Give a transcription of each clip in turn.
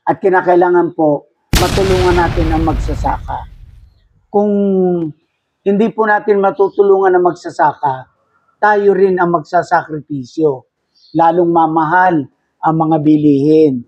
at kinakailangan po matulungan natin ang magsasaka. Kung hindi po natin matutulungan ang magsasaka, tayo rin ang magsasakripisyo, lalong mamahal ang mga bilihin.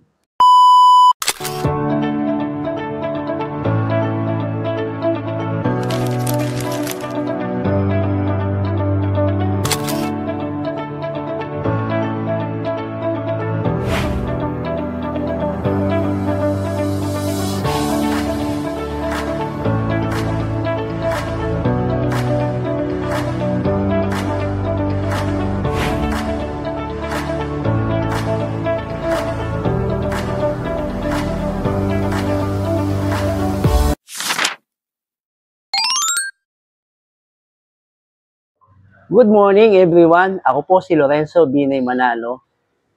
Good morning everyone. Ako po si Lorenzo Binay Manalo.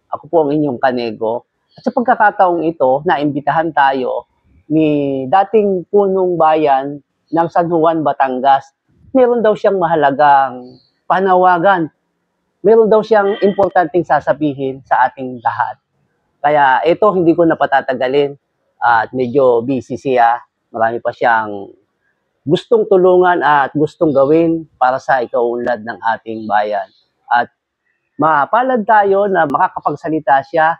Ako po ang inyong kanego. At sa pagkakataong ito, naimbitahan tayo ni dating punong bayan ng San Juan, Batangas. Meron daw siyang mahalagang panawagan. Meron daw siyang importanteng sasabihin sa ating lahat. Kaya ito hindi ko napatatagalin at medyo busy siya. Marami pa siyang gustong tulungan at gustong gawin para sa ikaunlad ng ating bayan. At mapalad tayo na makakapagsalita siya.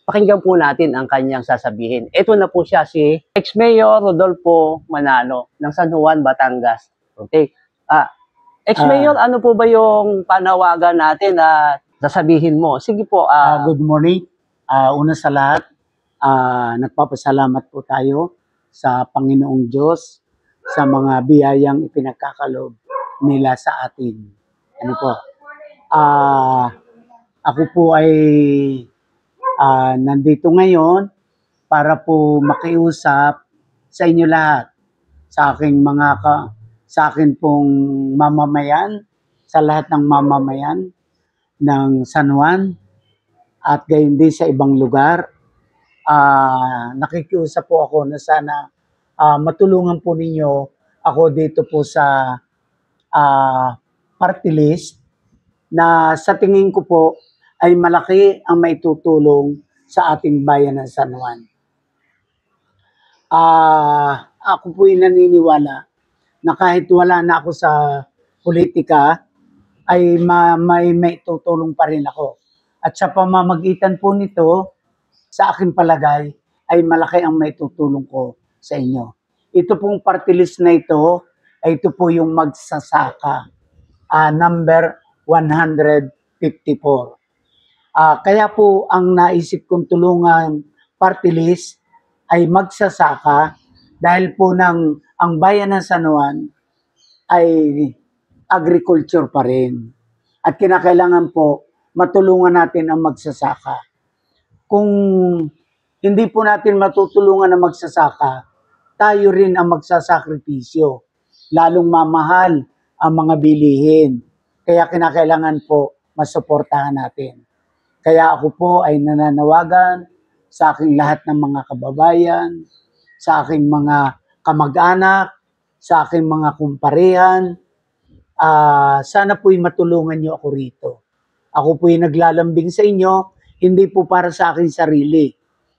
Pakinggan po natin ang kanyang sasabihin. Ito na po siya, si ex-mayor Rodolfo Manalo ng San Juan, Batangas. Okay. Ex-mayor, ano po ba yung panawagan natin na sasabihin mo? Sige po. Good morning. Una sa lahat, nagpapasalamat po tayo sa Panginoong Diyos sa mga biyayang ipinagkakalob nila sa atin. Ano po? Ako po ay nandito ngayon para po makiusap sa inyo lahat, sa akin pong mamamayan, sa lahat ng mamamayan ng San Juan at gayon din sa ibang lugar. Nakikiusap po ako na sana matulungan po ninyo ako dito po sa party list na sa tingin ko po ay malaki ang maitutulong sa ating bayan ng San Juan. Ako po ay naniniwala na kahit wala na ako sa politika, ay may maitutulong pa rin ako. At sa pamamagitan po nito, sa aking palagay, ay malaki ang maitutulong ko sa inyo. Ito pong party list na ito, ay ito po yung magsasaka. Number 154. Kaya po ang naisip kong tulungan party list ay magsasaka dahil po ang bayan ng San Juan ay agriculture pa rin. At kinakailangan po matulungan natin ang magsasaka. Kung hindi po natin matutulungan ang magsasaka, tayo rin ang magsasakripisyo, lalong mamahal ang mga bilihin. Kaya kinakailangan po masuportahan natin. Kaya ako po ay nananawagan sa aking lahat ng mga kababayan, sa aking mga kamag-anak, sa aking mga kumparehan. Sana po'y matulungan niyo ako rito. Ako po'y naglalambing sa inyo, hindi po para sa aking sarili.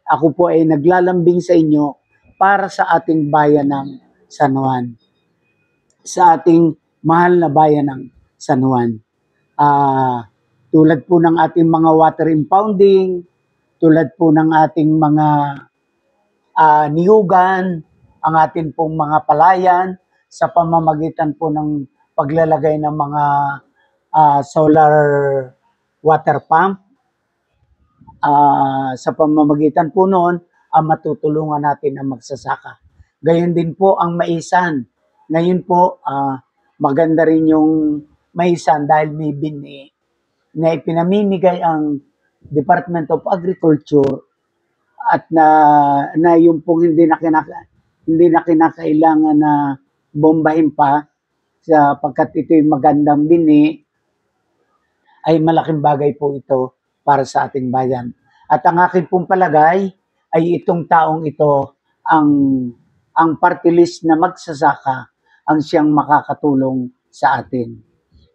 Ako po ay naglalambing sa inyo para sa ating bayan ng San Juan. Sa ating mahal na bayan ng San Juan. Tulad po ng ating mga water impounding, tulad po ng ating mga niyugan, ang ating pong mga palayan sa pamamagitan po ng paglalagay ng mga solar water pump. Sa pamamagitan po noon, matutulungan natin ang magsasaka. Gayon din po ang maisan. Ngayon po, maganda rin yung maisan dahil may bini na ipinamimigay ang Department of Agriculture at na yung pong hindi na kinakailangan na bombahin pa sapagkat ito'y magandang bini, ay malaking bagay po ito para sa ating bayan. At ang aking pong palagay ay itong taong ito ang party list na magsasaka ang siyang makakatulong sa atin.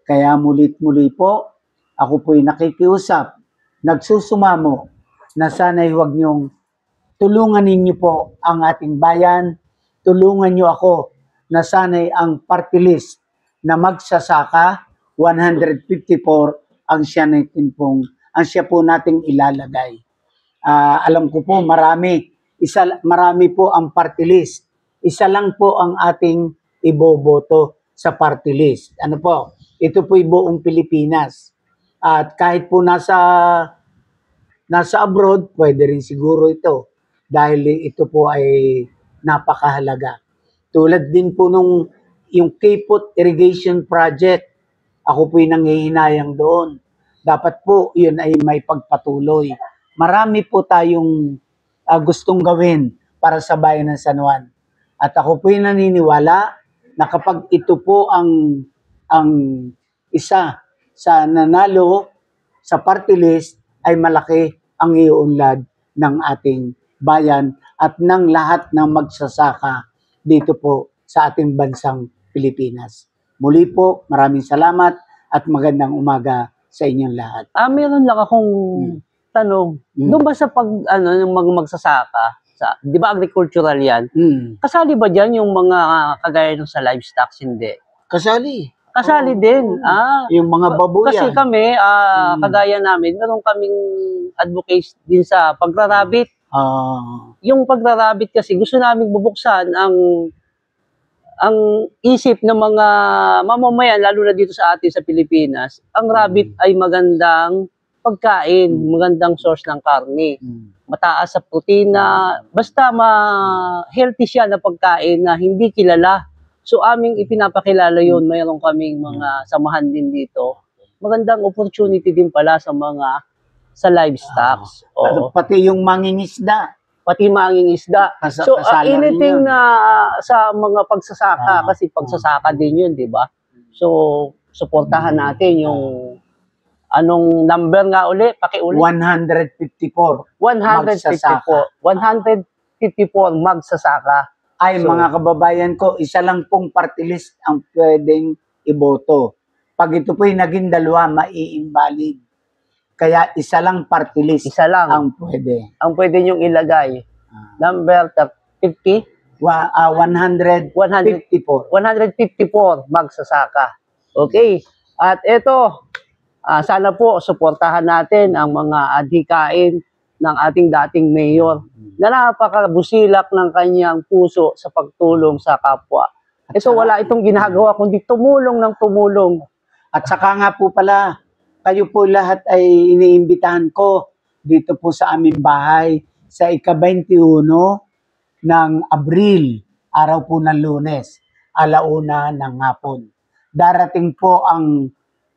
Kaya mulit-muli po, ako po'y nakikiusap, nagsusumamo na sana'y huwag niyong tulungan ninyo po ang ating bayan, tulungan nyo ako na sana'y ang party list na magsasaka, 154 ang siya po nating ilalagay. Alam ko po marami po ang party list. Isa lang po ang ating iboboto sa party list. Ano po? Ito po buong Pilipinas. At kahit po nasa abroad, pwede rin siguro ito. Dahil ito po ay napakahalaga. Tulad din po yung Kipot Irrigation Project. Ako po yung nanghihinayang doon. Dapat po yun ay may pagpatuloy. Marami po tayong gustong gawin para sa bayan ng San Juan. At ako po yung naniniwala na kapag ito po ang isa sa nanalo sa party list, ay malaki ang iuunlad ng ating bayan at ng lahat ng magsasaka dito po sa ating bansang Pilipinas. Muli po, maraming salamat at magandang umaga sa inyong lahat. Meron lang akong tanong. Doon ba sa yung mga magsasaka, di ba agricultural yan? Kasali ba dyan yung mga kagaya ng sa livestock? Hindi. Kasali. Kasali din. Yung mga babuyan. Kasi kami, kagaya namin, meron kaming advocates din sa pagrarabit. Yung pagrarabit kasi, gusto namin bubuksan ang isip ng mga mamamayan, lalo na dito sa atin sa Pilipinas. Ang rabbit ay magandang pagkain, magandang source ng karne. Mataas sa protina, basta healthy siya na pagkain na hindi kilala. So aming ipinapakilala yun, mayroon kaming mga samahan din dito. Magandang opportunity din pala sa livestock. Pati yung mangingisda. Pati mangingisda. So anything na sa mga pagsasaka, kasi pagsasaka din yun, di ba? So suportahan natin yung anong number nga uli? Pakiulit. 154. 154 magsasaka. Ay, mga kababayan ko, isa lang pong party list ang pwedeng iboto. Pag ito po'y naging dalawa, mai-invalid. Kaya isa lang party list ang pwede. Ang pwede niyong ilagay. Number 50? 154. 154 magsasaka. Okay. At ito, sana po suportahan natin ang mga adhikain ng ating dating mayor na napakabusilak ng kanyang puso sa pagtulong sa kapwa. Ito wala itong ginagawa kundi tumulong ng tumulong. At saka nga po pala, kayo po lahat ay iniimbitahan ko dito po sa aming bahay sa ika-21 ng Abril, araw po ng Lunes, 1:00 ng hapon. Darating po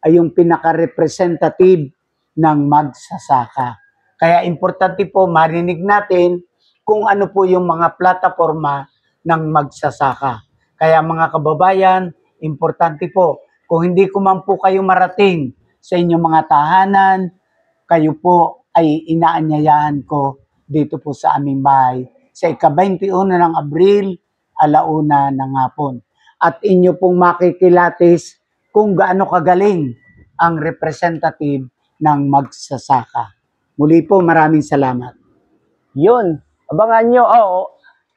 yung pinaka-representative ng magsasaka. Kaya importante po marinig natin kung ano po yung mga plataforma ng magsasaka. Kaya mga kababayan, importante po, kung hindi ko man po kayo marating sa inyong mga tahanan, kayo po ay inaanyayahan ko dito po sa aming bahay sa ika-21 ng Abril, 1:00 ng hapon. At inyo pong makikilatis kung gaano kagaling ang representative ng magsasaka. Muli po, maraming salamat. Yun, abangan nyo.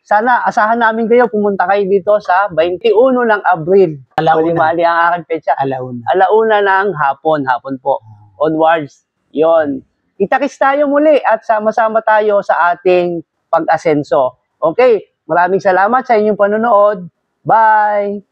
Sana asahan namin kayo, pumunta kayo dito sa 21 ng Abril. Mali ang aking petsa. 1:00 ng hapon po. Onwards. Yun. Kita-kits tayo muli at sama-sama tayo sa ating pag-asenso. Okay, maraming salamat sa inyong panonood. Bye!